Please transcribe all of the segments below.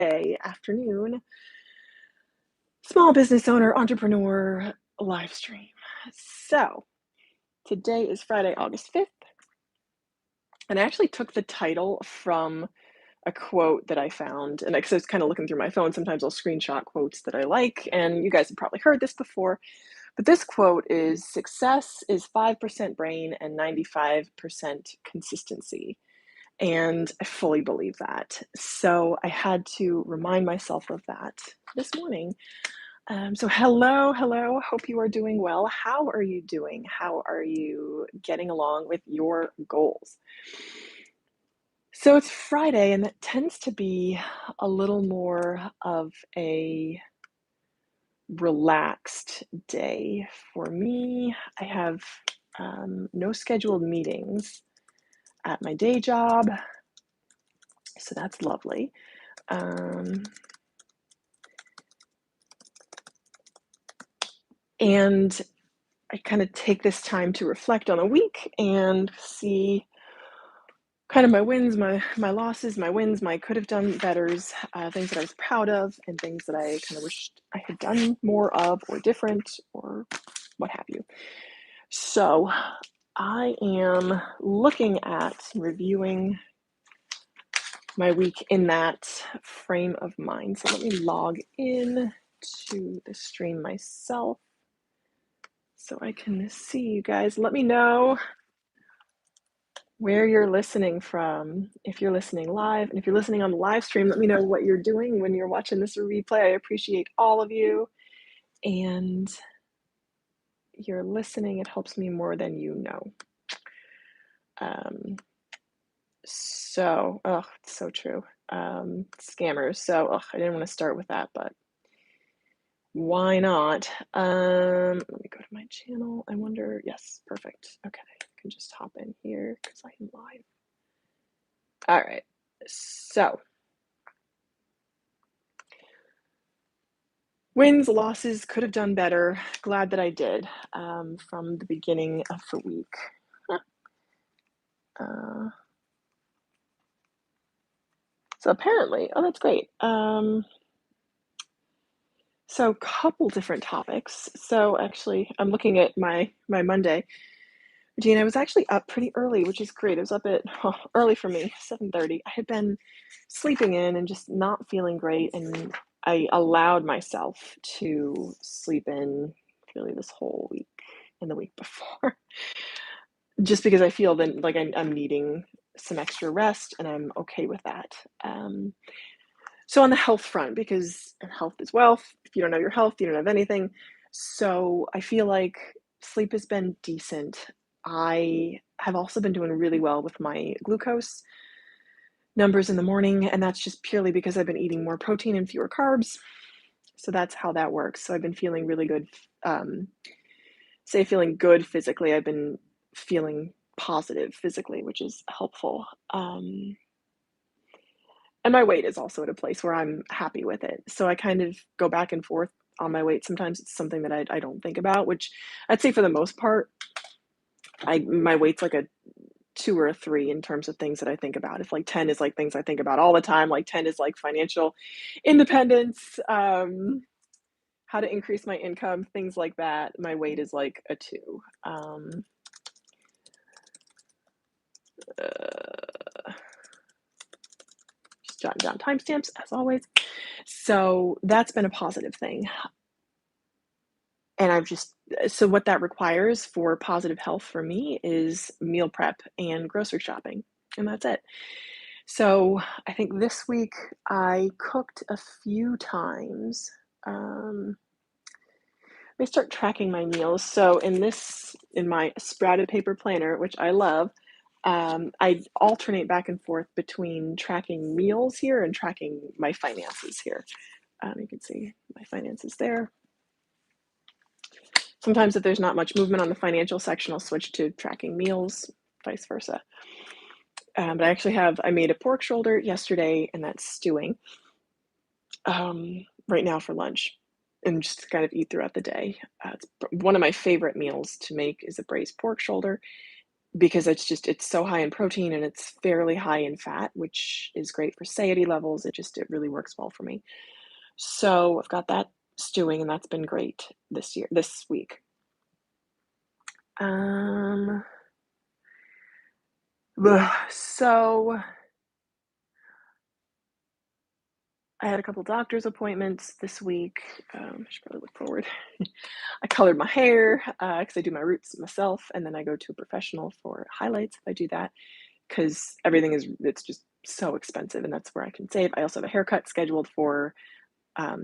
Friday afternoon, small business owner, entrepreneur live stream. So today is Friday, August 5th, and I actually took the title from a quote that I found, and because I was kind of looking through my phone, sometimes I'll screenshot quotes that I like, and you guys have probably heard this before, but this quote is, "Success is 5% brain and 95% consistency." And I fully believe that. So I had to remind myself of that this morning. So hello. Hope you are doing well. How are you doing? How are you getting along with your goals? So it's Friday, and that tends to be a little more of a relaxed day for me. I have no scheduled meetings at my day job, so that's lovely. And I kind of take this time to reflect on a week and see kind of my wins, my losses, my wins, my could have done betters, things that I was proud of, and things that I kind of wished I had done more of, or different, or what have you. So I am looking at reviewing my week in that frame of mind. So let me log in to the stream myself so I can see you guys. Let me know where you're listening from, if you're listening live, and if you're listening on the live stream, let me know what you're doing when you're watching this replay. I appreciate all of you, and you're listening. It helps me more than you know. It's so true. Scammers. So, I didn't want to start with that, but why not? Let me go to my channel. I wonder, yes, perfect. Okay, I can just hop in here because I am live. All right, so wins, losses, could have done better. Glad that I did from the beginning of the week. So apparently, that's great. So couple different topics. So actually, I'm looking at my Monday routine. I was actually up pretty early, which is great. I was up at early for me, 7:30. I had been sleeping in and just not feeling great, and I allowed myself to sleep in really this whole week and the week before, just because I feel that like I'm needing some extra rest, and I'm okay with that. So on the health front, because health is wealth. If you don't have your health, you don't have anything. So I feel like sleep has been decent. I have also been doing really well with my glucose numbers in the morning, and that's just purely because I've been eating more protein and fewer carbs. So that's how that works. So I've been feeling really good. Feeling good physically. I've been feeling positive physically, which is helpful. And my weight is also at a place where I'm happy with it. So I kind of go back and forth on my weight. Sometimes it's something that I don't think about, which I'd say for the most part, my weight's like a 2 or a 3 in terms of things that I think about. If like 10 is like things I think about all the time, like 10 is like financial independence, how to increase my income, things like that. My weight is like a 2. Just jotting down timestamps as always. So that's been a positive thing. And so what that requires for positive health for me is meal prep and grocery shopping, and that's it. So I think this week I cooked a few times. Let me start tracking my meals. So in my sprouted paper planner, which I love, I alternate back and forth between tracking meals here and tracking my finances here. You can see my finances there. Sometimes if there's not much movement on the financial section, I'll switch to tracking meals, vice versa. But I made a pork shoulder yesterday, and that's stewing right now for lunch, and just kind of eat throughout the day. It's one of my favorite meals to make is a braised pork shoulder. because it's so high in protein and it's fairly high in fat, which is great for satiety levels. It really works well for me. So I've got that stewing, and that's been great this week. Um, so I had a couple doctor's appointments this week. I should probably look forward. I colored my hair because I do my roots myself, and then I go to a professional for highlights if I do that, because it's just so expensive, and that's where I can save. I also have a haircut scheduled for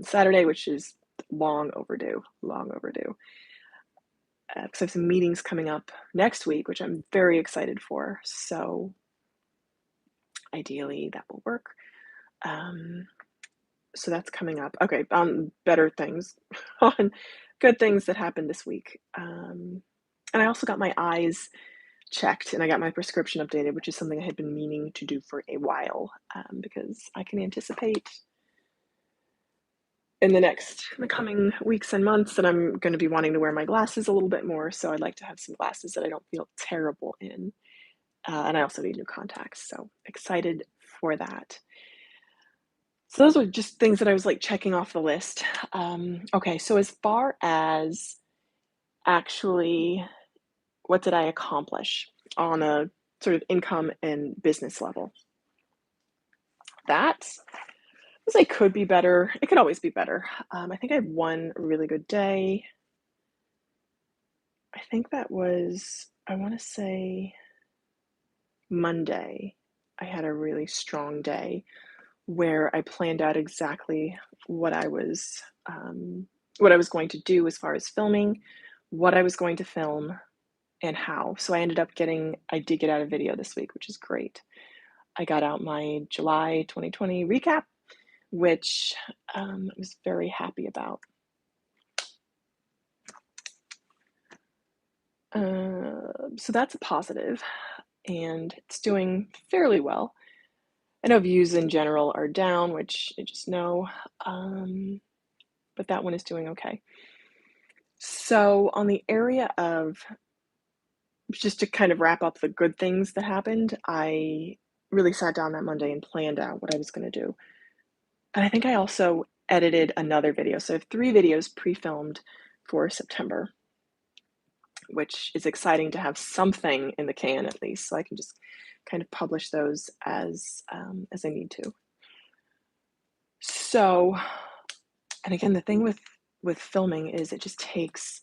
Saturday, which is long overdue, because I have some meetings coming up next week, which I'm very excited for. So ideally, that will work. So that's coming up. Okay, on better things, on good things that happened this week. And I also got my eyes checked and I got my prescription updated, which is something I had been meaning to do for a while, because I can anticipate in the coming weeks and months that I'm going to be wanting to wear my glasses a little bit more. So I'd like to have some glasses that I don't feel terrible in. And I also need new contacts. So excited for that. So those were just things that I was like checking off the list. Okay, so as far as actually what did I accomplish on a sort of income and business level? That I say could be better. It could always be better. I think I had one really good day. I think that was, I want to say Monday. I had a really strong day where I planned out exactly what I was going to do as far as filming, what I was going to film, and how. So I did get out a video this week, which is great. I got out my July 2020 recap, which I was very happy about. So that's a positive, and it's doing fairly well. I know views in general are down, which I just know, but that one is doing okay. So on the area of just to kind of wrap up the good things that happened, I really sat down that Monday and planned out what I was going to do. And I think I also edited another video. So I have 3 videos pre-filmed for September, which is exciting to have something in the can at least, so I can just kind of publish those as I need to. So, and again, the thing with filming is it just takes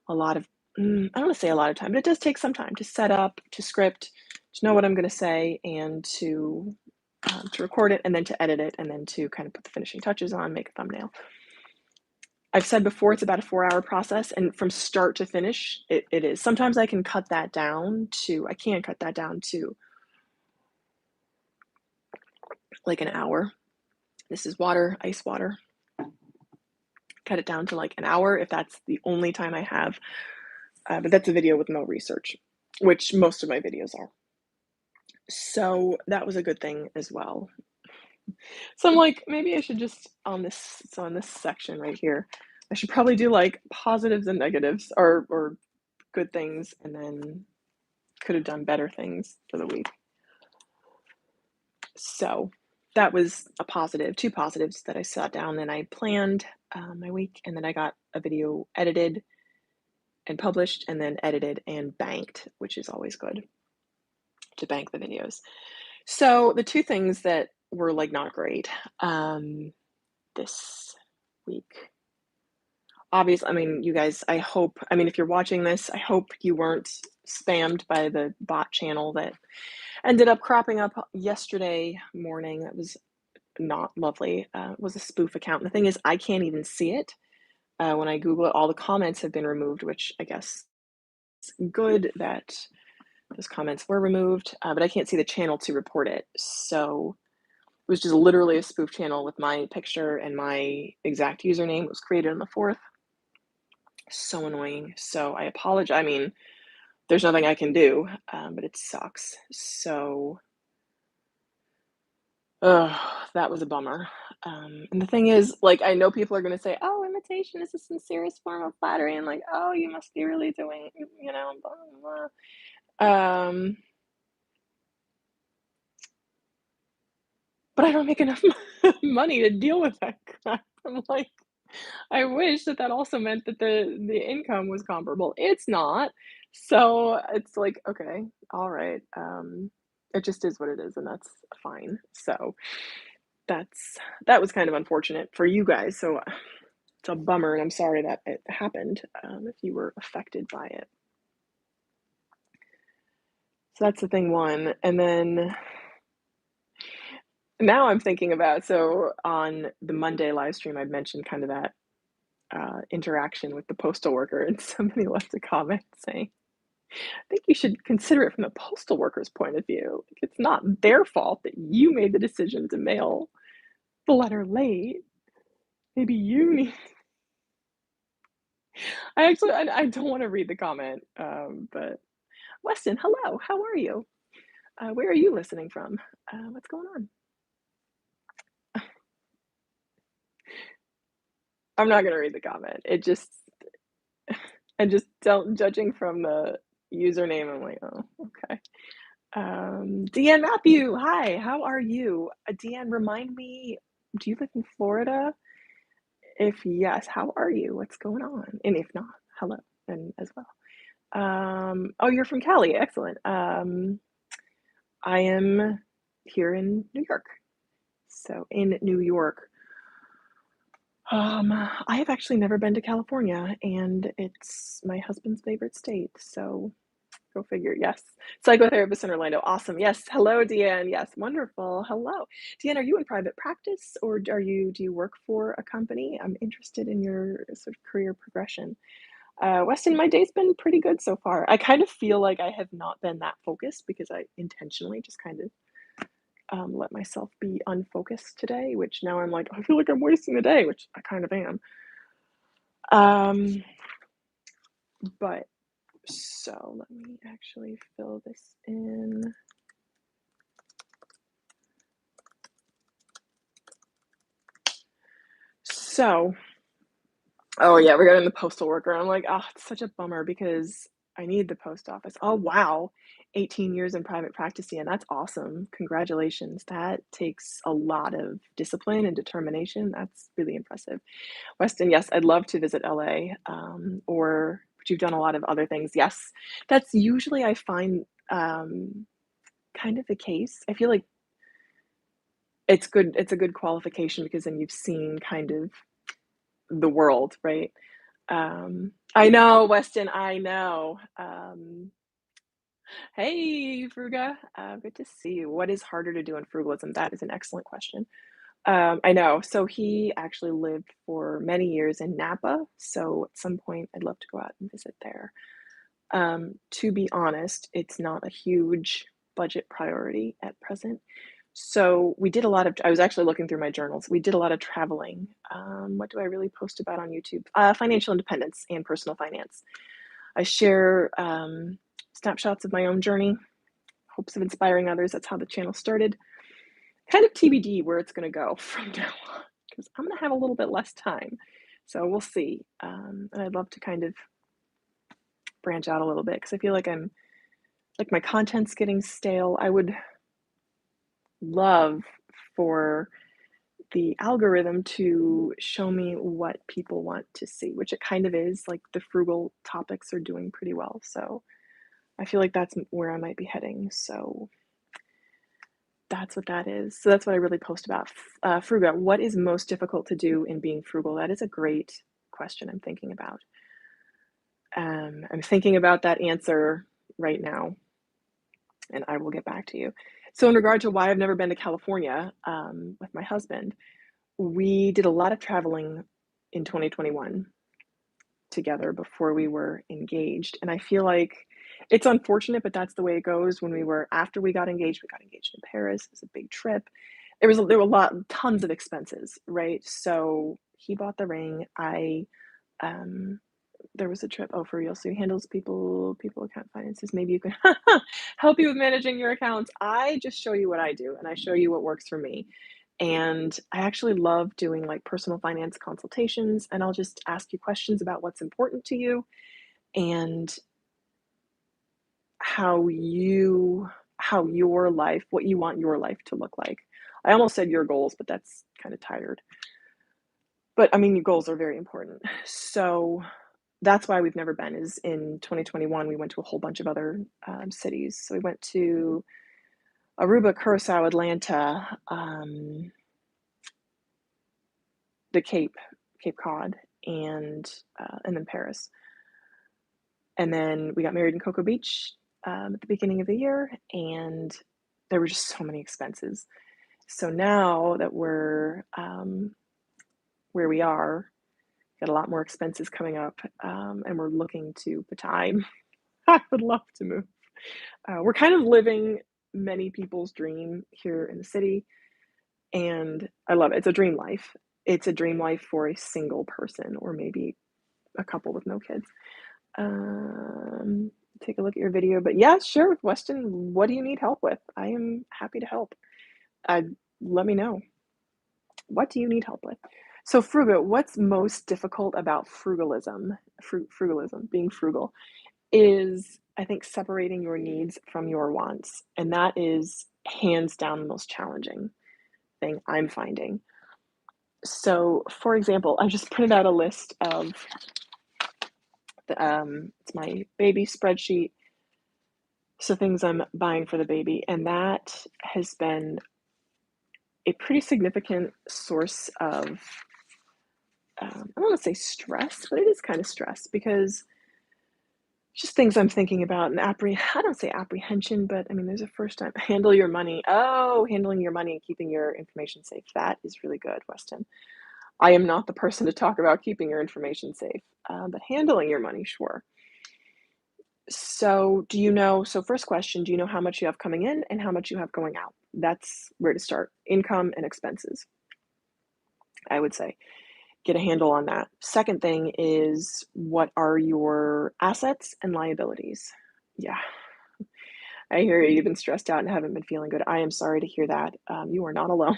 a lot of I don't want to say a lot of time, but it does take some time to set up, to script, to know what I'm going to say, and to record it, and then to edit it, and then to kind of put the finishing touches on, make a thumbnail. I've said before it's about a 4-hour process, and from start to finish, it is. Sometimes I can cut that down to like an hour. This is water, ice water. Cut it down to like an hour if that's the only time I have. But that's a video with no research, which most of my videos are. So that was a good thing as well. So I'm like, maybe I should just on this section right here, I should probably do like positives and negatives or good things, and then could have done better things for the week. So that was a positive, 2 positives that I sat down and I planned my week, and then I got a video edited and published, and then edited and banked, which is always good to bank the videos. So the 2 things that were like not great this week. Obviously, I mean, you guys, if you're watching this, I hope you weren't spammed by the bot channel that ended up cropping up yesterday morning. That was not lovely. It was a spoof account. The thing is, I can't even see it. When I Google it, all the comments have been removed, which I guess is good that those comments were removed, but I can't see the channel to report it. So it was just literally a spoof channel with my picture and my exact username. It was created on the 4th. So annoying. So I apologize. I mean, there's nothing I can do, but it sucks. So that was a bummer. And the thing is, like, I know people are going to say, oh, imitation is the sincerest form of flattery. And like, oh, you must be really doing, blah, blah, blah. Um, but I don't make enough money to deal with that crap. I'm like, I wish that that also meant that the income was comparable. It's not. So it's like, okay, all right. It just is what it is, and that's fine. So that's that was kind of unfortunate for you guys. So it's a bummer, and I'm sorry that it happened. If you were affected by it. So that's the thing one. And then now I'm thinking about so on the Monday live stream, I'd mentioned kind of that interaction with the postal worker, and somebody left a comment saying, "I think you should consider it from the postal worker's point of view. Like, it's not their fault that you made the decision to mail the letter late. Maybe you need." I don't want to read the comment, but Weston, hello, how are you? Where are you listening from? What's going on? I'm not gonna read the comment. It just and just don't judging from the username, I'm like, oh, okay. Deanne Matthew, hi, how are you? Deanne, remind me, do you live in Florida? If yes, how are you? What's going on? And if not, hello, and as well. Oh, you're from Cali, excellent. I am here in New York. So in New York, I have actually never been to California, and it's my husband's favorite state. So go figure. Yes. Psychotherapist in Orlando. Awesome. Yes. Hello, Deanne. Yes. Wonderful. Hello. Deanne, are you in private practice or do you work for a company? I'm interested in your sort of career progression. Weston, my day's been pretty good so far. I kind of feel like I have not been that focused because I intentionally just kind of let myself be unfocused today, which now I'm like, I feel like I'm wasting the day, which I kind of am. Um, but so let me actually fill this in. So, oh yeah, we're getting the postal worker. I'm like, oh, it's such a bummer because I need the post office. Oh wow, 18 years in private practice, and that's awesome. Congratulations. That takes a lot of discipline and determination. That's really impressive. Weston, yes, I'd love to visit LA. Or but you've done a lot of other things. Yes, that's usually I find kind of the case. I feel like it's good. It's a good qualification because then you've seen kind of the world, right? I know, Weston, I know. Hey, Fruga, good to see you. What is harder to do in frugalism? That is an excellent question. I know. So he actually lived for many years in Napa. So at some point, I'd love to go out and visit there. To be honest, it's not a huge budget priority at present. So we did a lot of, I was actually looking through my journals. We did a lot of traveling. What do I really post about on YouTube? Financial independence and personal finance. I share snapshots of my own journey, hopes of inspiring others. That's how the channel started. Kind of TBD where it's going to go from now on because I'm going to have a little bit less time. So we'll see. And I'd love to kind of branch out a little bit because I feel like my content's getting stale. I would love for the algorithm to show me what people want to see, which it kind of is. Like the frugal topics are doing pretty well. So I feel like that's where I might be heading. So that's what that is. So that's what I really post about. Frugal. What is most difficult to do in being frugal? That is a great question I'm thinking about. I'm thinking about that answer right now, and I will get back to you. So in regard to why I've never been to California with my husband, we did a lot of traveling in 2021 together before we were engaged. And I feel like it's unfortunate, but that's the way it goes. After we got engaged in Paris. It was a big trip. There were tons of expenses, right? So he bought the ring. Um, there was a trip. Oh, for real. So he handles people account finances. Maybe you can help you with managing your accounts. I just show you what I do and I show you what works for me. And I actually love doing like personal finance consultations, and I'll just ask you questions about what's important to you and how your life, what you want your life to look like. I almost said your goals, but that's kind of tired. But I mean, your goals are very important. So that's why we've never been. Is in 2021 we went to a whole bunch of other cities. So we went to Aruba, Curacao, Atlanta, the Cape Cod, and then Paris. And then we got married in Cocoa Beach at the beginning of the year, and there were just so many expenses. So now that we're where we are, got a lot more expenses coming up, and we're looking to Pattaya. I would love to move. We're kind of living many people's dream here in the city, and I love it. It's a dream life. It's a dream life for a single person, or maybe a couple with no kids. Take a look at your video, but yeah, sure, Weston, what do you need help with? I am happy to help. Let me know. What do you need help with? So frugal, what's most difficult about frugalism, being frugal, is I think separating your needs from your wants. And that is hands down the most challenging thing I'm finding. So for example, I just printed out a list of it's my baby spreadsheet. So things I'm buying for the baby, and that has been a pretty significant source of, I don't want to say stress, but it is kind of stress because just things I'm thinking about and I don't say apprehension, but I mean, there's a first time, handling your money and keeping your information safe. That is really good, Weston. I am not the person to talk about keeping your information safe, but handling your money, sure. So first question, do you know how much you have coming in and how much you have going out? That's where to start. Income and expenses, I would say. Get a handle on that. Second thing is, what are your assets and liabilities? Yeah, I hear you. You've been stressed out and haven't been feeling good. I am sorry to hear that. You are not alone.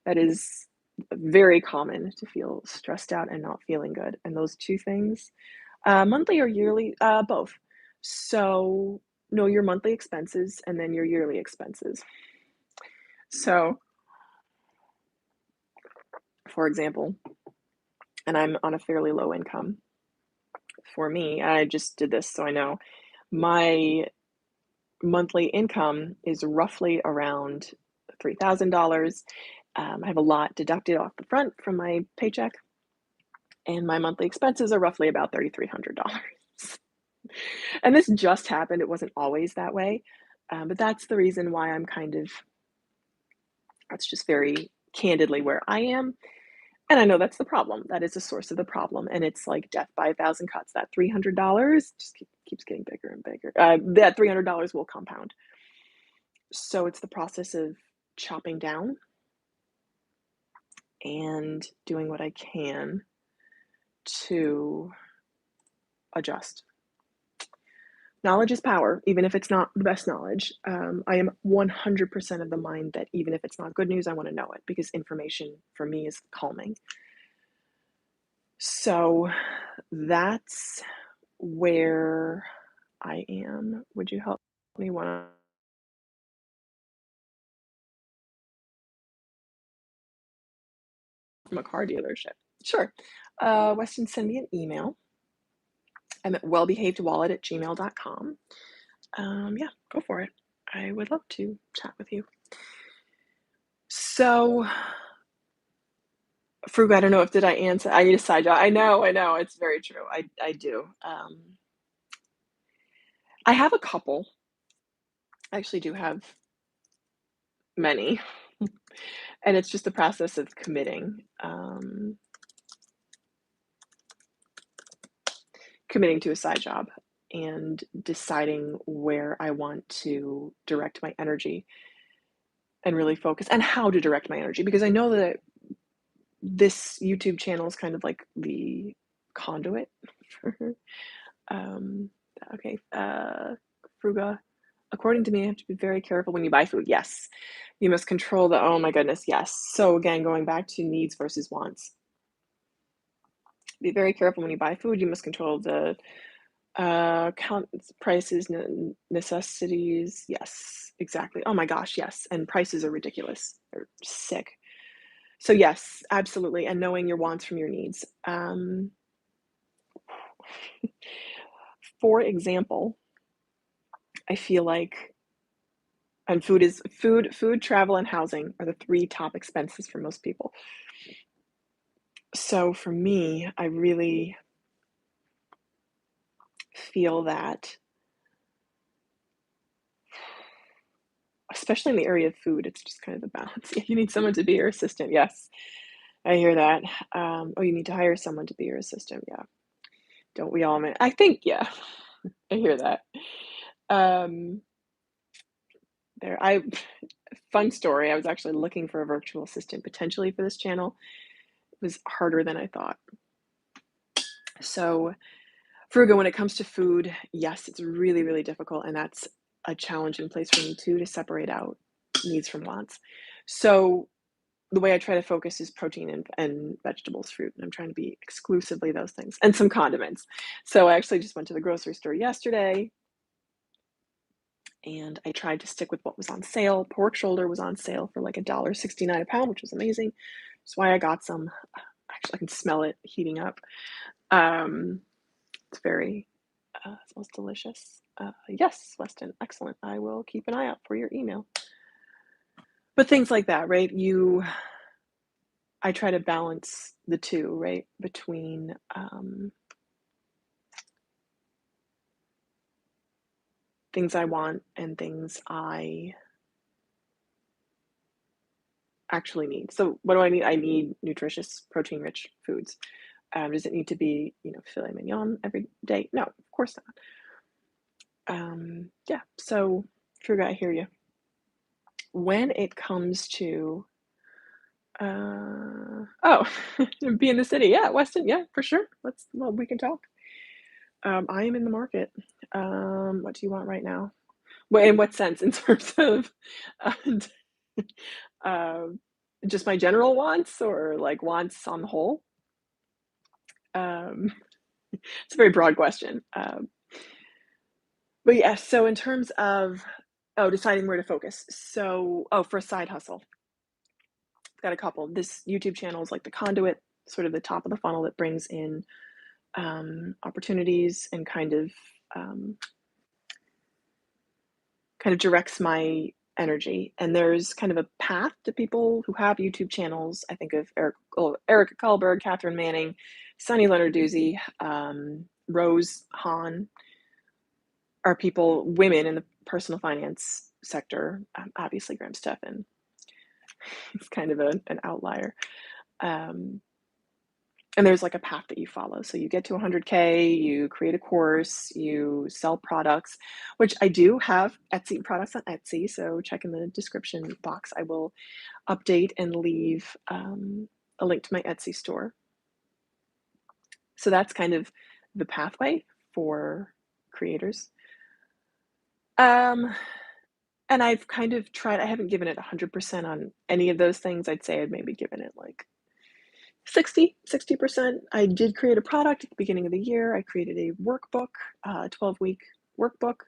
That is very common to feel stressed out and not feeling good. And those two things, monthly or yearly, both. So know your monthly expenses and then your yearly expenses. So, for example, and I'm on a fairly low income. For me, I just did this so I know. My monthly income is roughly around $3,000. I have a lot deducted off the front from my paycheck, and my monthly expenses are roughly about $3,300. And this just happened. It wasn't always that way, but that's the reason why that's just very candidly where I am. And I know that's the problem. That is the source of the problem. And it's like death by a thousand cuts. That $300 just keeps getting bigger and bigger. That $300 will compound. So it's the process of chopping down and doing what I can to adjust. Knowledge is power, even if it's not the best knowledge. I am 100% of the mind that even if it's not good news, I want to know it because information for me is calming. So that's where I am. Would you help me from a car dealership? Sure. Weston, send me an email. I'm at wellbehavedwallet@gmail.com. Yeah, go for it. I would love to chat with you. So, Frugal, I don't know if did I answer. I need a side job. I know, it's very true. I do. I have a couple. I actually do have many, and it's just the process of committing to a side job and deciding where I want to direct my energy and really focus and how to direct my energy because I know that this YouTube channel is kind of like the conduit for okay, Fruga. According to me, I have to be very careful when you buy food. Yes. You must control oh my goodness, yes. So again, going back to needs versus wants. Be very careful when you buy food. You must control the Count prices, necessities. Yes, exactly. Oh my gosh, yes. And prices are ridiculous. They're sick. So yes, absolutely. And knowing your wants from your needs. For example, I feel like, and food, travel, and housing are the three top expenses for most people. So for me, I really feel that, especially in the area of food, it's just kind of a balance. You need someone to be your assistant. Yes, I hear that. Oh, you need to hire someone to be your assistant. Yeah. Don't we all, man? I think, yeah, I hear that. Um, there, I, fun story. I was actually looking for a virtual assistant potentially for this channel. It was harder than I thought. So, Fruga, when it comes to food, yes, it's really, really difficult. And that's a challenging place for me too, to separate out needs from wants. So, the way I try to focus is protein and vegetables, fruit, and I'm trying to be exclusively those things and some condiments. So I actually just went to the grocery store yesterday and I tried to stick with what was on sale. Pork shoulder was on sale for like $1.69 a pound, which was amazing. That's why I got some. Actually, I can smell it heating up. Um, it's very, smells delicious. Yes, Weston, excellent. I will keep an eye out for your email. But things like that, right? I try to balance the two, right? Between things I want and things I actually need. So what do I need? I need nutritious, protein-rich foods. Does it need to be, filet mignon every day? No, of course not. Yeah, so Fruga, I hear you. When it comes to, be in the city, yeah, Weston, yeah, for sure. Well, we can talk. I am in the market. What do you want right now? Well, in what sense? In terms of, uh, uh, just my general wants or like wants on the whole? Um, it's a very broad question. But yeah, so in terms of, deciding where to focus. So, for a side hustle, I've got a couple. This YouTube channel is like the conduit, sort of the top of the funnel that brings in opportunities and um, kind of directs my energy. And there's kind of a path to people who have YouTube channels. I think of Erica Kullberg, Catherine Manning, Sunny Lenarduzzi, Rose Hahn are women in the personal finance sector. Obviously, Graham Stephan is kind of an outlier. Um, and there's like a path that you follow. So you get to 100K, you create a course, you sell products, which I do have Etsy products on Etsy. So check in the description box. I will update and leave a link to my Etsy store. So that's kind of the pathway for creators. And I've kind of tried, I haven't given it 100% on any of those things. I'd say I'd maybe given it like 60%. I did create a product at the beginning of the year. I created a workbook, 12-week workbook,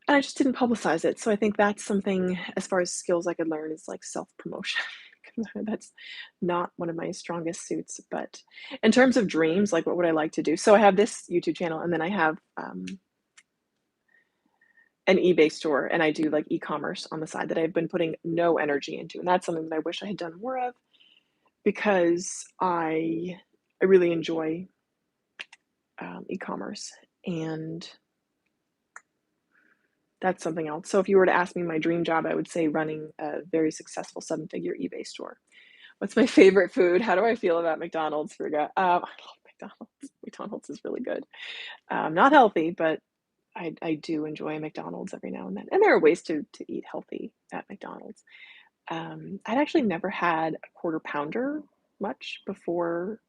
and I just didn't publicize it. So I think that's something, as far as skills I could learn, is like self-promotion. That's not one of my strongest suits. But in terms of dreams, like what would I like to do? So I have this YouTube channel, and then I have an eBay store, and I do like e-commerce on the side that I've been putting no energy into. And that's something that I wish I had done more of, because I really enjoy e-commerce, and that's something else. So if you were to ask me my dream job, I would say running a very successful 7-figure eBay store. What's my favorite food? How do I feel about McDonald's? I love McDonald's. McDonald's is really good. Not healthy, but I do enjoy McDonald's every now and then. And there are ways to eat healthy at McDonald's. I'd actually never had a quarter pounder much before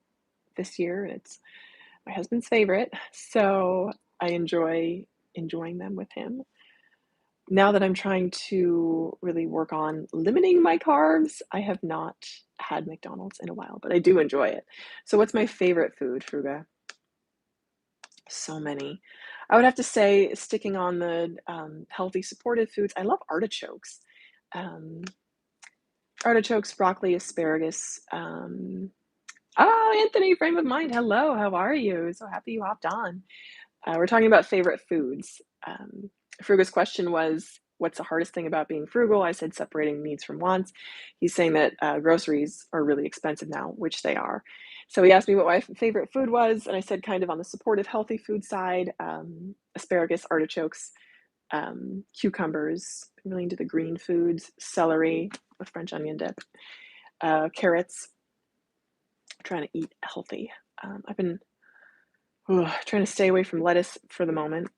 this year, and it's my husband's favorite. So I enjoying them with him. Now that I'm trying to really work on limiting my carbs, I have not had McDonald's in a while, but I do enjoy it. So what's my favorite food, Fruga? So many. I would have to say, sticking on the, healthy, supportive foods, I love artichokes. Um, Artichokes, broccoli, asparagus. Oh, Anthony, frame of mind. Hello, how are you? So happy you hopped on. We're talking about favorite foods. Fruga's question was, what's the hardest thing about being frugal? I said separating needs from wants. He's saying that groceries are really expensive now, which they are. So he asked me what my favorite food was, and I said kind of on the supportive, healthy food side, asparagus, artichokes, cucumbers, really into the green foods, celery with French onion dip, carrots, trying to eat healthy. I've been trying to stay away from lettuce for the moment,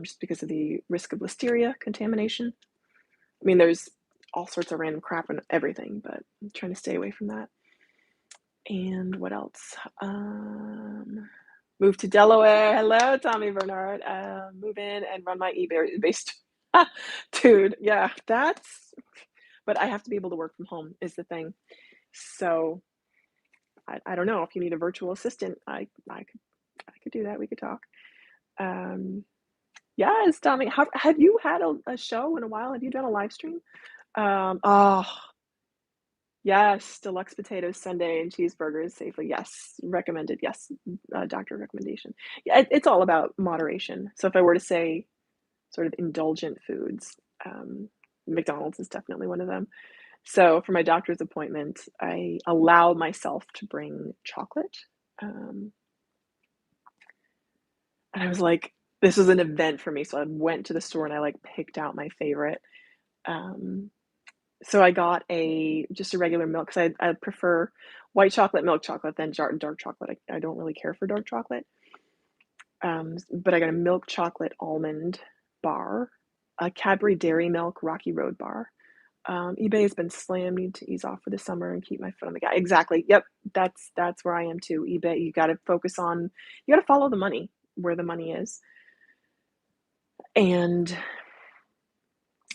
just because of the risk of listeria contamination. I mean, there's all sorts of random crap and everything, but I'm trying to stay away from that. And what else? Move to Delaware. Hello, Tommy Bernard. Move in and run my eBay based. Dude, yeah, that's. But I have to be able to work from home is the thing. So I don't know if you need a virtual assistant. I could do that. We could talk. Um, yes, Tommy. Have you had a show in a while? Have you done a live stream? Oh, yes, deluxe potatoes, sundae, and cheeseburgers safely. Yes, recommended. Yes, doctor recommendation. Yeah, it's all about moderation. So if I were to say sort of indulgent foods, McDonald's is definitely one of them. So for my doctor's appointment, I allow myself to bring chocolate. Um, and I was like, this was an event for me. So I went to the store and I like picked out my favorite. Um, so I got just a regular milk because I prefer white chocolate, milk chocolate than dark chocolate. I don't really care for dark chocolate. But I got a milk chocolate almond bar, a Cadbury Dairy Milk Rocky Road bar. eBay has been slammed. Need to ease off for the summer and keep my foot on the gas. Exactly. Yep. That's where I am too. eBay. You got to focus on. You got to follow the money where the money is, and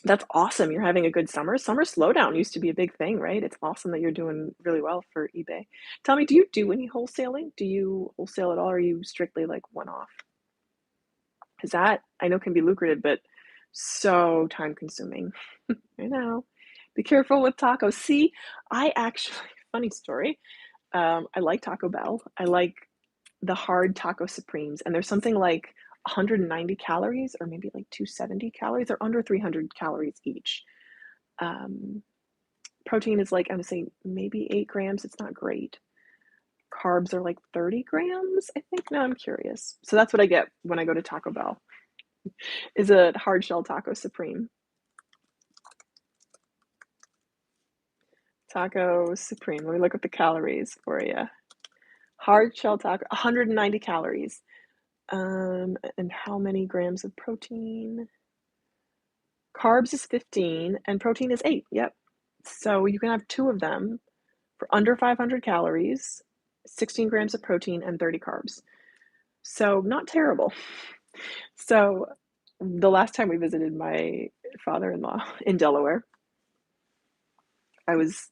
that's awesome. You're having a good summer. Summer slowdown used to be a big thing, right? It's awesome that you're doing really well for eBay. Tell me, do you do any wholesaling? Do you wholesale at all, or are you strictly like one off? Because that I know can be lucrative, but so time consuming. I know. Be careful with tacos. See, I actually, funny story. I like Taco Bell. I like the hard taco supremes, and there's something like 190 calories, or maybe like 270 calories. They're under 300 calories each. Um, Protein is like, I'm saying maybe 8 grams. It's not great. Carbs are like 30 grams, I think. Now I'm curious. So that's what I get when I go to Taco Bell. Is a hard shell taco supreme. Taco supreme. Let me look at the calories for you. Hard shell taco, 190 calories. And how many grams of protein? Carbs is 15 and protein is 8. Yep. So you can have two of them for under 500 calories, 16 grams of protein, and 30 carbs. So not terrible. So the last time we visited my father-in-law in Delaware, I was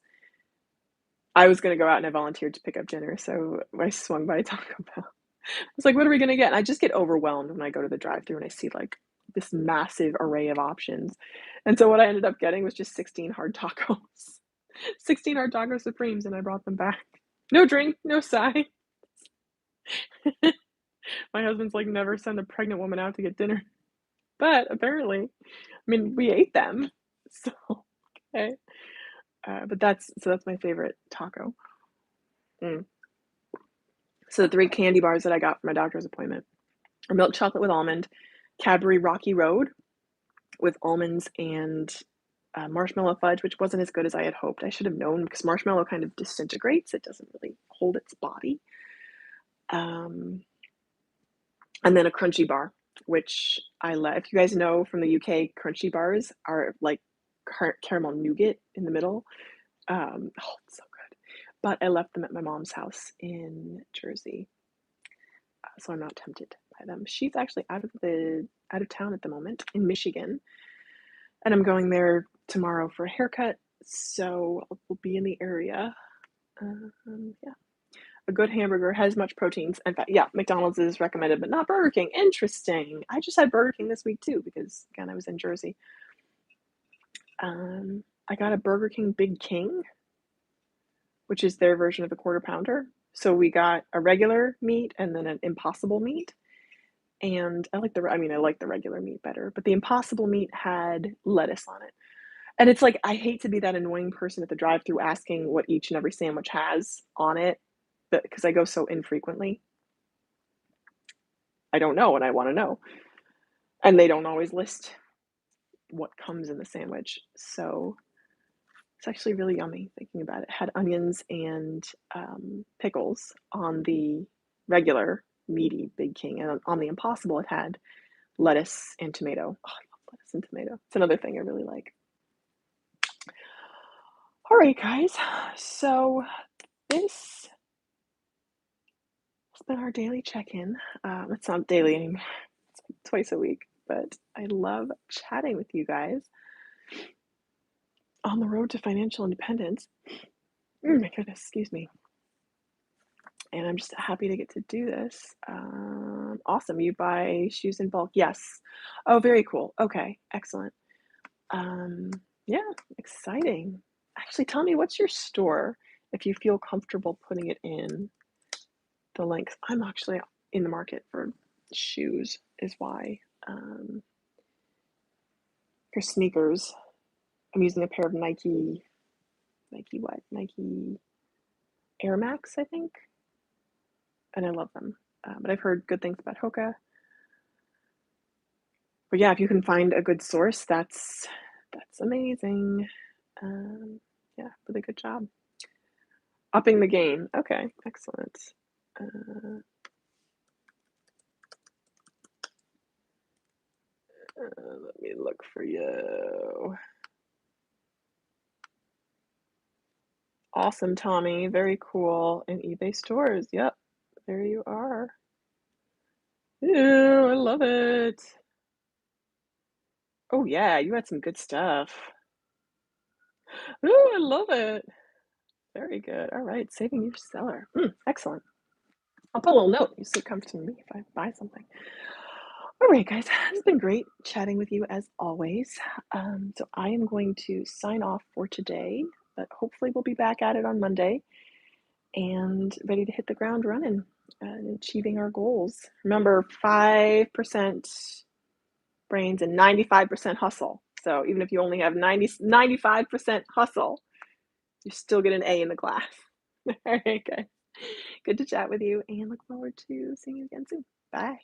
I was gonna go out and I volunteered to pick up dinner, so I swung by Taco Bell. I was like, "What are we gonna get?" And I just get overwhelmed when I go to the drive-thru and I see like this massive array of options. And so what I ended up getting was just 16 hard tacos. 16 hard taco supremes, and I brought them back. No drink, no side. My husband's like, never send a pregnant woman out to get dinner. But apparently, I mean, we ate them. So, okay. But that's my favorite taco. Mm. So the three candy bars that I got for my doctor's appointment are milk chocolate with almond, Cadbury Rocky Road with almonds and marshmallow fudge, which wasn't as good as I had hoped. I should have known because marshmallow kind of disintegrates. It doesn't really hold its body. Um, and then a crunchy bar, which I love. If you guys know from the UK, crunchy bars are like caramel nougat in the middle. Oh, it's so good. But I left them at my mom's house in Jersey, so I'm not tempted by them. She's actually out of town at the moment in Michigan, and I'm going there tomorrow for a haircut, so we'll be in the area. Yeah. A good hamburger has much proteins and fat. Yeah, McDonald's is recommended, but not Burger King. Interesting. I just had Burger King this week too because again I was in Jersey. I got a Burger King Big King, which is their version of the Quarter Pounder. So we got a regular meat and then an Impossible meat. And I like the regular meat better, but the Impossible meat had lettuce on it. And it's like I hate to be that annoying person at the drive-through asking what each and every sandwich has on it, but because I go so infrequently, I don't know and I want to know. And they don't always list what comes in the sandwich. So it's actually really yummy thinking about it. It had onions and pickles on the regular meaty Big King, and on the Impossible, it had lettuce and tomato. Oh, I love lettuce and tomato. It's another thing I really like. All right, guys. So this has been our daily check-in. It's not daily anymore. It's like twice a week, but I love chatting with you guys on the road to financial independence. My goodness, excuse me. And I'm just happy to get to do this. Awesome. You buy shoes in bulk? Yes. Oh, very cool. Okay, excellent. Yeah, exciting. Actually, tell me, what's your store if you feel comfortable putting it in the link? I'm actually in the market for shoes, is why. For sneakers, I'm using a pair of Nike Air Max, I think, and I love them. But I've heard good things about Hoka. But yeah, if you can find a good source, that's amazing. Yeah, really good job. Upping the game. Okay, excellent. Let me look for you. Awesome, Tommy. Very cool. And eBay stores. Yep, there you are. Ew, I love it. Oh yeah, you had some good stuff. Ooh, I love it. Very good. All right, saving your seller. Excellent. I'll put a little note. You still come to me if I buy something. All right, guys, it's been great chatting with you as always. So I am going to sign off for today, but hopefully we'll be back at it on Monday and ready to hit the ground running and achieving our goals. Remember, 5% brains and 95% hustle. So even if you only have 95% hustle, you still get an A in the class. All right, guys. Good to chat with you and look forward to seeing you again soon. Bye.